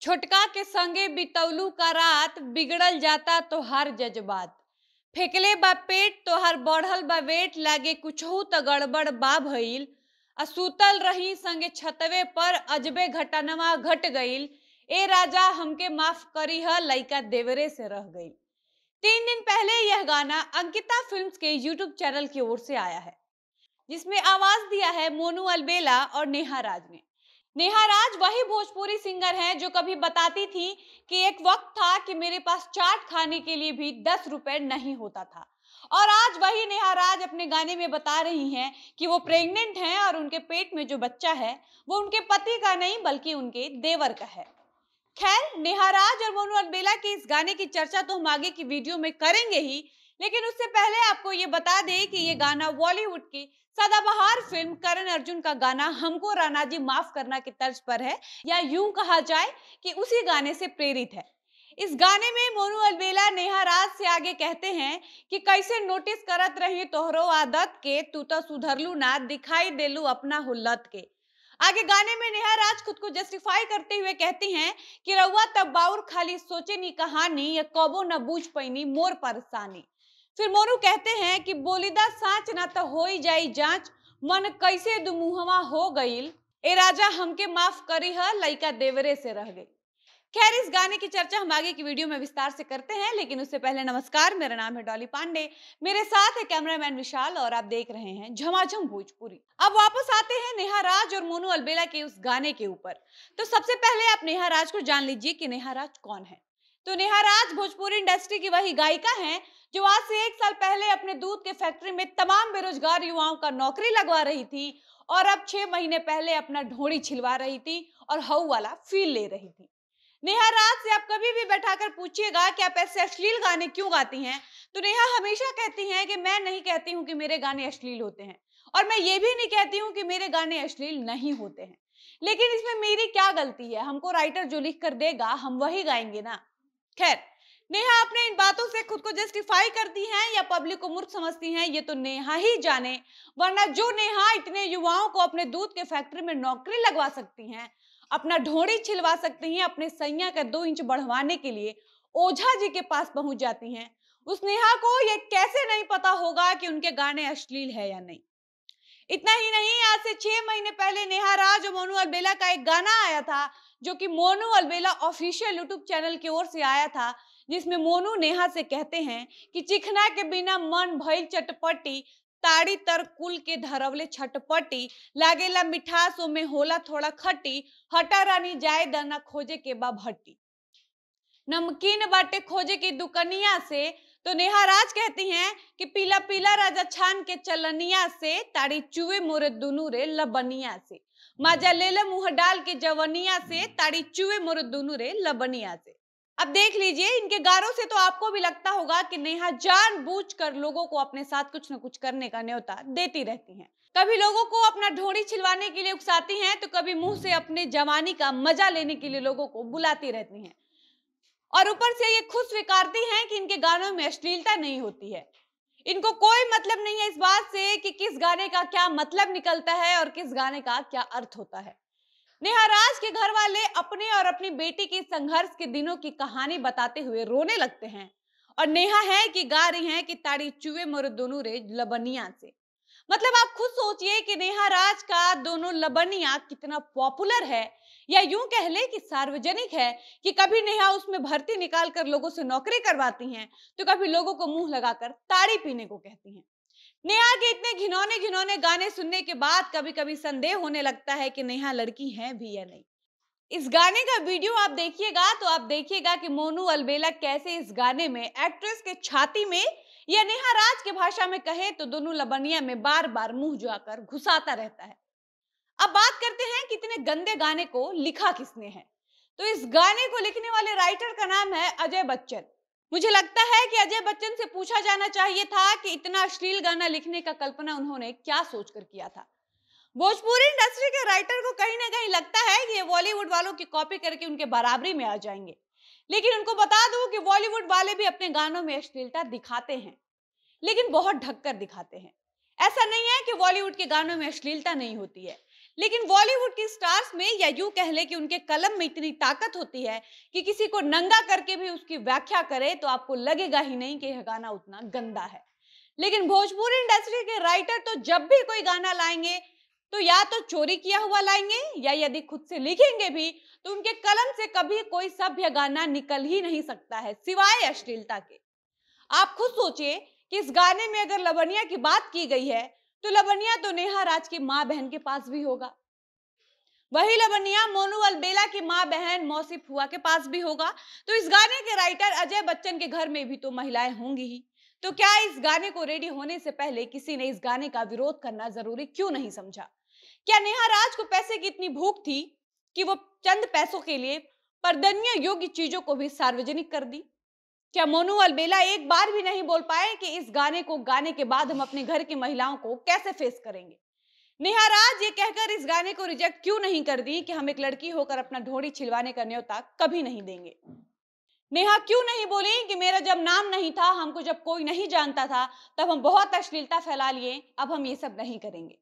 छोटका के संगे बितौलू का रात, बिगड़ल जाता तोहार जज्बात। फेकले बा पेट तोहार बढ़ल बा वेट, लागे कुछहू त गड़बड़ बा भइल। सुतल रही संगे छतवे पर, अजबे घटनवा घट गईल। ए राजा हमके माफ करी ह, लइका देवरे से रह गईल। 3 दिन पहले यह गाना अंकिता फिल्म्स के यूट्यूब चैनल की ओर से आया है, जिसमें आवाज दिया है मोनू अलबेला और नेहा राज ने। नेहा राज वही भोजपुरी सिंगर हैं जो कभी बताती थी कि एक वक्त था कि मेरे पास चाट खाने के लिए भी 10 रुपए नहीं होता था। और आज वही नेहा राज अपने गाने में बता रही हैं कि वो प्रेग्नेंट हैं और उनके पेट में जो बच्चा है वो उनके पति का नहीं बल्कि उनके देवर का है। खैर, नेहा राज और मोनू अलबेला के इस गाने की चर्चा तो हम आगे की वीडियो में करेंगे ही, लेकिन उससे पहले आपको ये बता दें कि ये गाना बॉलीवुड की सदाबहार फिल्म करण अर्जुन का गाना हमको राणा जी माफ करना की तर्ज पर है, या यूं कहा जाए कि उसी गाने से प्रेरित है। इस गाने में मोनू अलबेला नेहा राज से आगे कहते हैं कि कैसे नोटिस करत रही तोहरो आदत के, तू तो सुधरलू ना, दिखाई देलू अपना हुल्लत के। आगे गाने में नेहा राज खुद को जस्टिफाई करते हुए कहती हैं कि रउआ तब बाउर खाली सोचे नी कहानी, या कबो न बूझ पैनी मोर परेशानी। फिर मोनू कहते हैं कि बोलीदा साच ना तो होई जाई जांच, मन कैसे दुमुहवा हो गईल। ए राजा हमके माफ करी ह, लइका देवरे से रह गई। खैर, इस गाने की चर्चा हम आगे की वीडियो में विस्तार से करते हैं, लेकिन उससे पहले नमस्कार, मेरा नाम है डॉली पांडे, मेरे साथ है कैमरामैन विशाल और आप देख रहे हैं झमाझम भोजपुरी। अब वापस आते हैं नेहा राज और मोनू अलबेला के उस गाने के ऊपर। तो सबसे पहले आप नेहा राज को जान लीजिए कि नेहा राज कौन है। तो नेहा राज भोजपुरी इंडस्ट्री की वही गायिका हैं जो आज से 1 साल पहले अपने दूध के फैक्ट्री में तमाम बेरोजगार युवाओं का नौकरी लगवा रही थी, और अब 6 महीने पहले अपना ढोड़ी छिलवा रही थी और हऊ वाला फील ले रही थी। नेहा राज से आप कभी भी बैठाकर पूछिएगा कि आप ऐसे अश्लील गाने क्यों गाती हैं, तो नेहा हमेशा कहती हैं कि मैं नहीं कहती हूं कि मेरे गाने अश्लील होते हैं, और मैं ये भी नहीं कहती हूं कि मेरे गाने अश्लील नहीं होते हैं। लेकिन इसमें मेरी क्या गलती है? हमको राइटर जो लिख कर देगा हम वही गाएंगे ना। खैर, नेहा अपने इन बातों से खुद को जस्टिफाई करती हैं या पब्लिक को मूर्ख समझती हैं, ये तो नेहा ही जाने। वरना जो नेहा इतने युवाओं को अपने दूध के फैक्ट्री में नौकरी लगवा सकती हैं, अपना ढोड़ी छिलवा सकती हैं, अपने सैया का 2 इंच बढ़वाने के लिए ओझा जी के पास पहुंच जाती हैं, उस नेहा को ये कैसे नहीं पता होगा कि उनके गाने अश्लील है या नहीं। इतना ही नहीं, आज से 6 महीने पहले नेहा राज और मोनू अलबेला का एक गाना आया था, जो कि मोनू अलबेला ऑफिशियल यूट्यूब चैनल की ओर से आया था, जिसमें मोनू नेहा से कहते हैं कि चिखना के बिना मन भइल चटपटी, ताड़ी तर कुल के धरवले छटपटी, लागेला मिठास में होला थोड़ा खट्टी, हटा रानी जाए दाना खोजे के बा भट्टी। नमकीन बाटे खोजे की दुकनिया से, तो नेहा राज कहती हैं कि पीला पीला राजा छान के चलनिया से, ताड़ी चुए मोरे दुनू रे लबनिया से। माजा लेले मुंह डाल के जवनिया से, ताड़ी चुए मोरे दुनू रे लबनिया से। अब देख लीजिए, इनके गानों से तो आपको भी लगता होगा कि नेहा जानबूझकर लोगों को अपने साथ कुछ न कुछ करने का न्योता देती रहती हैं। कभी लोगों को अपना ढोड़ी छिलवाने के लिए उकसाती हैं, तो कभी मुंह से अपने जवानी का मजा लेने के लिए लोगों को बुलाती रहती हैं। और ऊपर से ये खुद स्वीकारती हैं कि इनके गानों में अश्लीलता नहीं होती है। इनको कोई मतलब नहीं है इस बात से कि किस गाने का क्या मतलब निकलता है और किस गाने का क्या अर्थ होता है। नेहा राज के घर वाले अपने और अपनी बेटी के संघर्ष के दिनों की कहानी बताते हुए रोने लगते हैं, और नेहा है कि गा रही हैं कि ताड़ी चुए मोर दोनों रे लबनिया से। मतलब आप खुद सोचिए कि नेहा राज का दोनों लबनिया कितना पॉपुलर है, या यूं कह ले कि सार्वजनिक है, कि कभी नेहा उसमें भर्ती निकाल कर लोगों से नौकरी करवाती हैं, तो कभी लोगों को मुंह लगाकर ताड़ी पीने को कहती हैं। नेहा के इतने घिनौने घिनौने गाने सुनने के बाद कभी कभी संदेह होने लगता है कि नेहा लड़की है भी या नहीं। इस गाने का वीडियो आप देखिएगा तो आप देखिएगा कि मोनू अलबेला कैसे इस गाने में एक्ट्रेस के छाती में, या नेहा राज की भाषा में कहे तो दोनों लबनिया में बार बार मुंह जाकर घुसाता रहता है। अब बात करते हैं कि इतने गंदे गाने को लिखा किसने है। तो इस गाने को लिखने वाले राइटर का नाम है अजय बच्चन। मुझे लगता है कि अजय बच्चन से पूछा जाना चाहिए था कि इतना अश्लील गाना लिखने का कल्पना उन्होंने क्या सोचकर किया था। भोजपुरी इंडस्ट्री के राइटर को कहीं ना कहीं लगता है कि ये बॉलीवुड वालों की कॉपी करके उनके बराबरी में आ जाएंगे, लेकिन उनको बता दूं कि बॉलीवुड वाले भी अपने गानों में अश्लीलता दिखाते हैं, लेकिन बहुत ढककर दिखाते हैं। ऐसा नहीं है कि बॉलीवुड के गानों में अश्लीलता नहीं होती है, लेकिन बॉलीवुड की स्टार्स में या यूं कह ले कि उनके कलम में इतनी ताकत होती है कि किसी को नंगा करके भी उसकी व्याख्या करे तो आपको लगेगा ही नहीं कि यह गाना उतना गंदा है। लेकिन भोजपुरी इंडस्ट्री के राइटर तो जब भी कोई गाना लाएंगे तो या तो चोरी किया हुआ लाएंगे या यदि खुद से लिखेंगे भी तो उनके कलम से कभी कोई सभ्य गाना निकल ही नहीं सकता है सिवाय अश्लीलता के। आप खुद सोचिए कि इस गाने में अगर लवनिया की बात की गई है तो लवनिया तो नेहा राज की माँ बहन के पास भी होगा, वही लवनिया मोनू अलबेला की माँ बहन मौसी फुआ के पास भी होगा। तो इस गाने के राइटर अजय बच्चन के घर में भी तो महिलाएं होंगी ही। तो क्या इस गाने को रेडी होने से पहले किसी ने इस गाने का विरोध करना जरूरी क्यों नहीं समझा? क्या नेहा राज को पैसे की इतनी भूख थी कि वो चंद पैसों के लिए पर्दनीय योग्य चीजों को भी सार्वजनिक कर दी? क्या मोनू अलबेला एक बार भी नहीं बोल पाए कि इस गाने को गाने के बाद हम अपने घर की महिलाओं को कैसे फेस करेंगे? नेहा राज ये कहकर इस गाने को रिजेक्ट क्यों नहीं कर दी कि हम एक लड़की होकर अपना ढोड़ी छिलवाने का न्योता कभी नहीं देंगे? नेहा क्यों नहीं बोली कि मेरा जब नाम नहीं था, हमको जब कोई नहीं जानता था, तब हम बहुत अश्लीलता फैला लिए, अब हम ये सब नहीं करेंगे?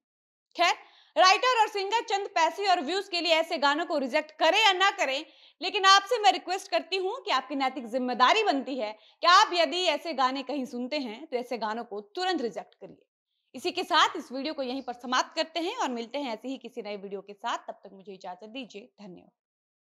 खैर, राइटर और सिंगर चंद पैसे और व्यूज के लिए ऐसे गानों को रिजेक्ट करें या ना करें, लेकिन आपसे मैं रिक्वेस्ट करती हूं कि आपकी नैतिक जिम्मेदारी बनती है कि आप यदि ऐसे गाने कहीं सुनते हैं तो ऐसे गानों को तुरंत रिजेक्ट करिए। इसी के साथ इस वीडियो को यहीं पर समाप्त करते हैं और मिलते हैं ऐसे ही किसी नए वीडियो के साथ। तब तक मुझे इजाजत दीजिए। धन्यवाद।